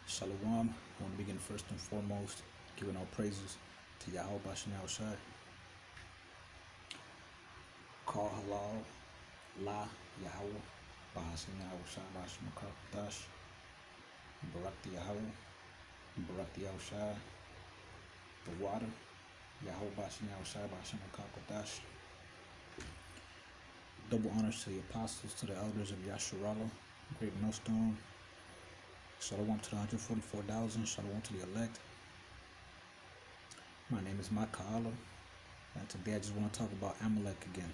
Shalom. I want to begin first and foremost giving all praises to Yahweh Bashan Shai. Call halal, la Yahweh, Bahashan Shai, Bashan Dash, Barak Yahweh, Barak Shai, the water, Yahweh Bashan Shai, Bashan Dash. Double honors to the apostles, to the elders of Yasharala, Greatmillstone. Shalom to the 144,000. Shalom to the elect. My name is Maka'ala, and today I just want to talk about Amalek again.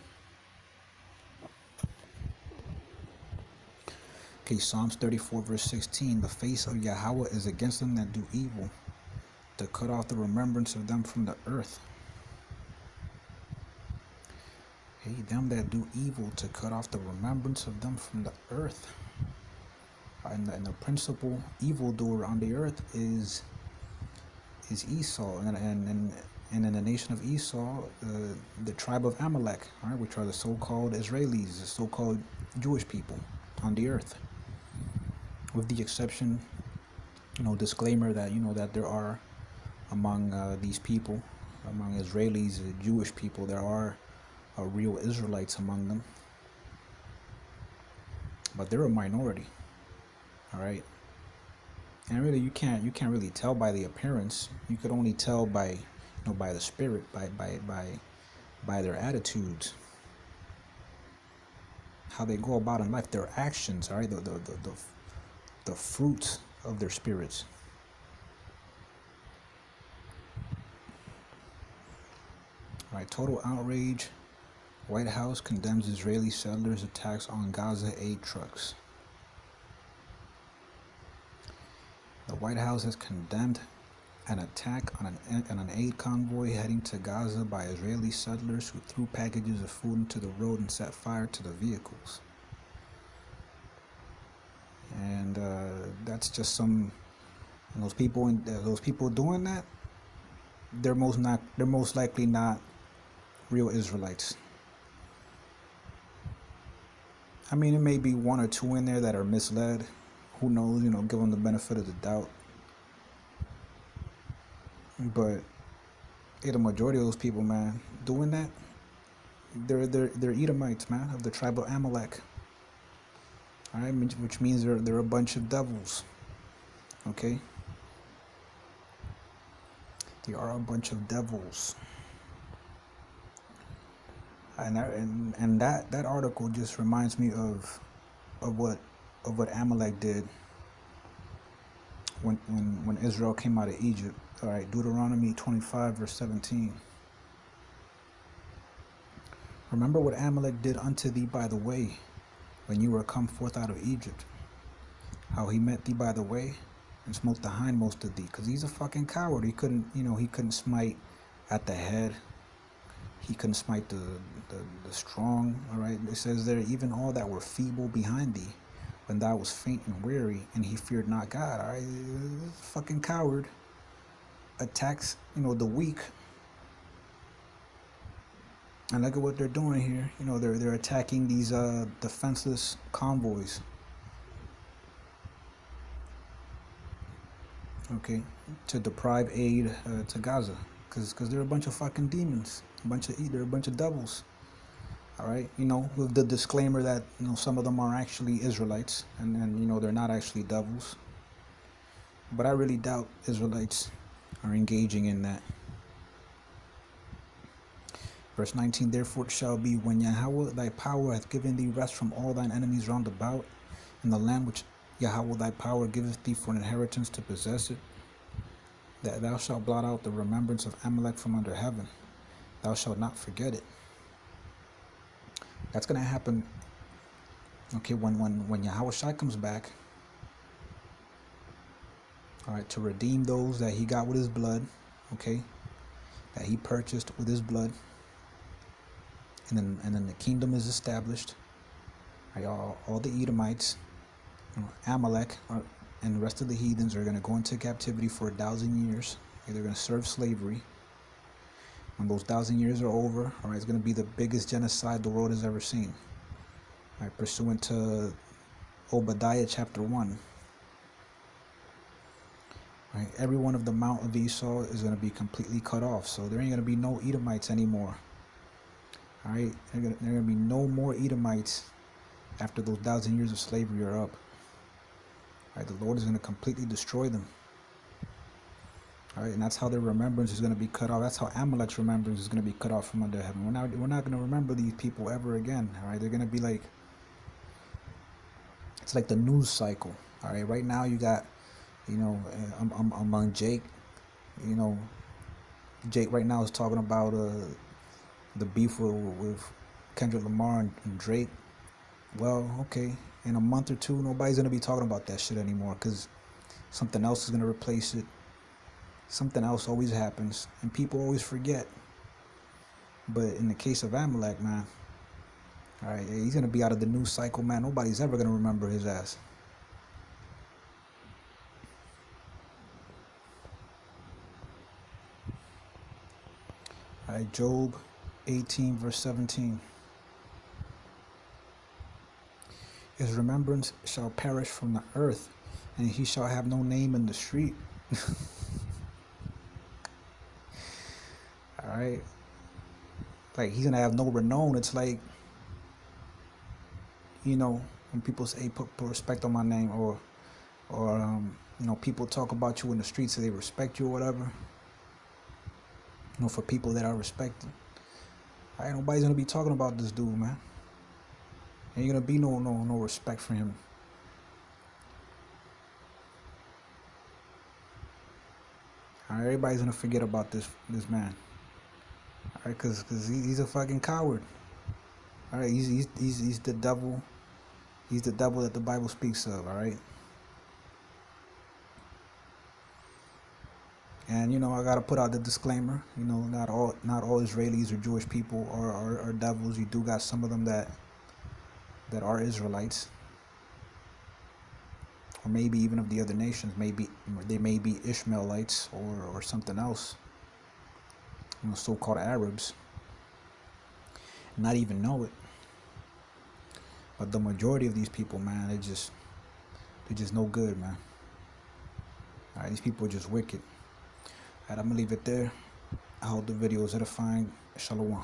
Okay, Psalms 34 verse 16. The face of Yahweh is against them that do evil, to cut off the remembrance of them from the earth. Hey, them that do evil, to cut off the remembrance of them from the earth. And the principal evildoer on the earth is Esau, and in the nation of Esau, the tribe of Amalek, all right, which are the so-called Israelis, the so-called Jewish people on the earth. With the exception, disclaimer that that there are among these people, among Israelis, Jewish people, there are real Israelites among them, but they're a minority. All right, and really, you can't really tell by the appearance. You could only tell by, by the spirit, by their attitudes, how they go about in life, their actions. All right, the fruits of their spirits. All right, total outrage. White House condemns Israeli settlers' attacks on Gaza aid trucks. The White House has condemned an attack on an aid convoy heading to Gaza by Israeli settlers who threw packages of food into the road and set fire to the vehicles. And that's just some. And those people doing that, they're most likely not real Israelites. I mean, it may be one or two in there that are misled. Who knows? Give them the benefit of the doubt. But the majority of those people, man, doing that, they're Edomites, man, of the tribe of Amalek. All right, which means they're a bunch of devils. Okay, they are a bunch of devils. And that article just reminds me of what Amalek did when Israel came out of Egypt. All right, Deuteronomy 25 verse 17. Remember what Amalek did unto thee by the way, when you were come forth out of Egypt, how he met thee by the way and smote the hindmost of thee, because he's a fucking coward. He couldn't smite at the head. He couldn't smite the strong. All right, it says there, even all that were feeble behind thee, when thou was faint and weary, and he feared not God. All right, fucking coward attacks, the weak. And look at what they're doing here. They're attacking these defenseless convoys. Okay, to deprive aid to Gaza, because they're a bunch of fucking demons, they're a bunch of devils. All right, with the disclaimer that some of them are actually Israelites, and they're not actually devils. But I really doubt Israelites are engaging in that. Verse 19, therefore it shall be, when Yahweh thy power hath given thee rest from all thine enemies round about, in the land which Yahweh thy power giveth thee for an inheritance to possess it, that thou shalt blot out the remembrance of Amalek from under heaven. Thou shalt not forget it. That's going to happen, okay, when Yahweh Shai comes back, all right, to redeem those that he got with his blood, okay, that he purchased with his blood, and then the kingdom is established. Right, all the Edomites, Amalek, and the rest of the heathens are going to go into captivity for 1,000 years. Okay, they're going to serve slavery. When those 1,000 years are over, all right, it's going to be the biggest genocide the world has ever seen. All right, pursuant to Obadiah chapter 1. Right? Every one of the mount of Esau is going to be completely cut off. So there ain't going to be no Edomites anymore. All right? There are going to be no more Edomites after those 1,000 years of slavery are up. All right? The Lord is going to completely destroy them. All right? And that's how their remembrance is going to be cut off. That's how Amalek's remembrance is going to be cut off from under heaven. We're not going to remember these people ever again. All right? They're going to be like, it's like the news cycle. All right? Right now you got, you know, among Jake, you know, Jake right now is talking about the beef with Kendrick Lamar and Drake. Well, okay, in a month or two, nobody's gonna be talking about that shit anymore because something else is gonna replace it. Something else always happens, and people always forget. But in the case of Amalek, man, all right, he's gonna be out of the news cycle, man. Nobody's ever gonna remember his ass. All right, Job 18, verse 17. His remembrance shall perish from the earth, and he shall have no name in the street. All right, like he's gonna have no renown. It's like, you know, when people say, hey, put respect on my name, or you know, people talk about you in the streets, so they respect you or whatever. You know, for people that are respected. All right, nobody's gonna be talking about this dude, man. Ain't gonna be no respect for him. All right, everybody's gonna forget about this man. All right, cause he's a fucking coward. All right, he's the devil. He's the devil that the Bible speaks of. All right. And you know, I gotta put out the disclaimer. You know, not all Israelis or Jewish people are devils. You do got some of them that are Israelites, or maybe even of the other nations. Maybe they may be Ishmaelites or something else. You know, so-called Arabs. Not even know it. But the majority of these people, man, they're just no good, man. All right, these people are just wicked. All right, I'm gonna leave it there. I hope the video is edifying. Shalom.